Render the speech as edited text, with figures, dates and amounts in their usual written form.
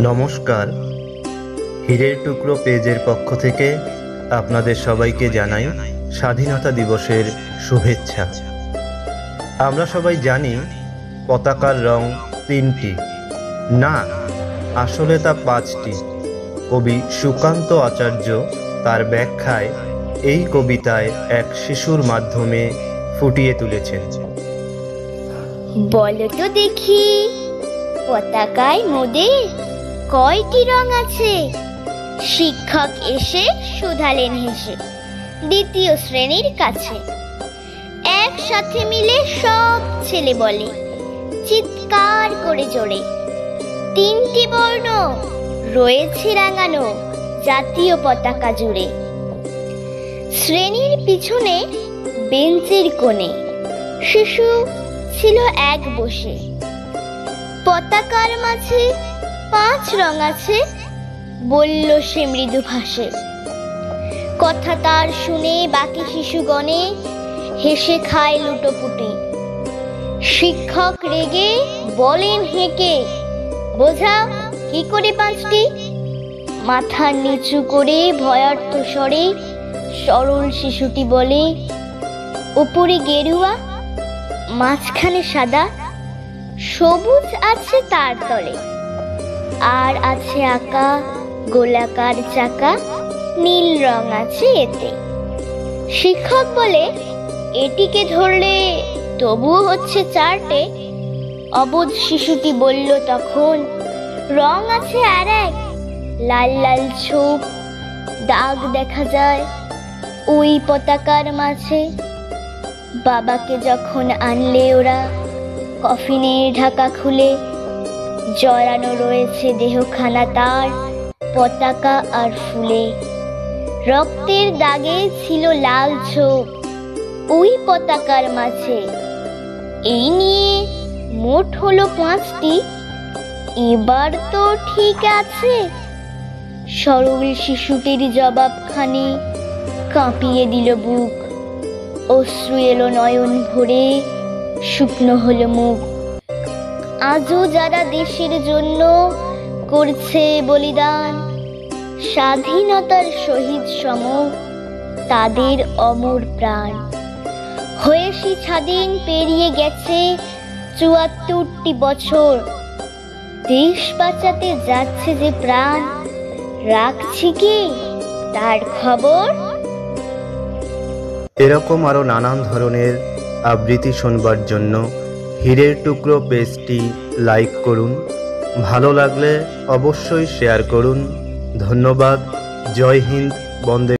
নমস্কার। হীরের টুকরো পেজের পক্ষ থেকে আপনাদের সবাইকে জানাই স্বাধীনতা দিবসের শুভেচ্ছা। আমরা সবাই জানি পতাকার রং 3টি, না আসলে তা 5টি। কবি সুকান্ত আচার্য তার ব্যাখ্যায় এই কবিতায় এক শিশুর মাধ্যমে ফুটিয়ে তুলেছেন। বলো তো দেখি, পতাকায় মোদের কয়টি রং আছে? শিক্ষক এসে শুধালেন হেসে দ্বিতীয় শ্রেণীর কাছে। একসাথে মিলে সব ছেলে বলে চিৎকার করে জোরে, 3টি বর্ণ রয়েছে রাঙানো জাতীয় পতাকা জুড়ে। শ্রেণীর পিছনে বেঞ্চের কোণে শিশু ছিল এক বসে। পতাকার মাঝে 5 রং আছে, বলল সে মৃদু ভাষে। কথা তার শুনে বাকি শিশুগণে হেসে খায় লুটোপুটি। শিক্ষক রেগে বলেন হেঁকে, বোঝাও কি করে 5টি? মাথা নিচু করে ভয়ার্থ স্বরে সরল শিশুটি বলে, উপরে গেরুয়া, মাঝখানে সাদা, সবুজ আছে তার তলে, আর আছে আঁকা গোলাকার চাকা, নীল রং আছে এতে। শিক্ষক বলে, এটিকে ধরলে তবুও হচ্ছে 4টে। অবোধ শিশুটি বলল তখন, রং আছে আর এক, লাল লাল ছোপ, দাগ দেখা যায় ওই পতাকার মাঝে। বাবাকে যখন আনলে ওরা কফিনের ঢাকা খুলে, জড়ানো রয়েছে দেহখানা তার পতাকা আর ফুলে। রক্তের দাগে ছিল লাল ছোপ ওই পতাকার মাঝে। এই নিয়ে মোট হলো 5টি, এবার তো ঠিক আছে। সরল শিশুটির জবাবখানি কাঁপিয়ে দিল বুক, অশ্রু এলো নয়ন ভরে, শুকনো হলো মুখ। আজও যারা দেশের জন্য করছে বলিদান, স্বাধীনতার শহীদ সম তাদের অমর প্রাণ। হয়েছি স্বাধীন, পেরিয়ে গেছে 74টি বছর। দেশ বাঁচাতে যাচ্ছে যে প্রাণ, রাখছি কি তার খবর? এরকম আরও নানান ধরনের আবৃত্তি শুনবার জন্য হীরের টুকরো পেজটি লাইক করুন। ভালো লাগলে অবশ্যই শেয়ার করুন। ধন্যবাদ। জয় হিন্দ, বন্দে।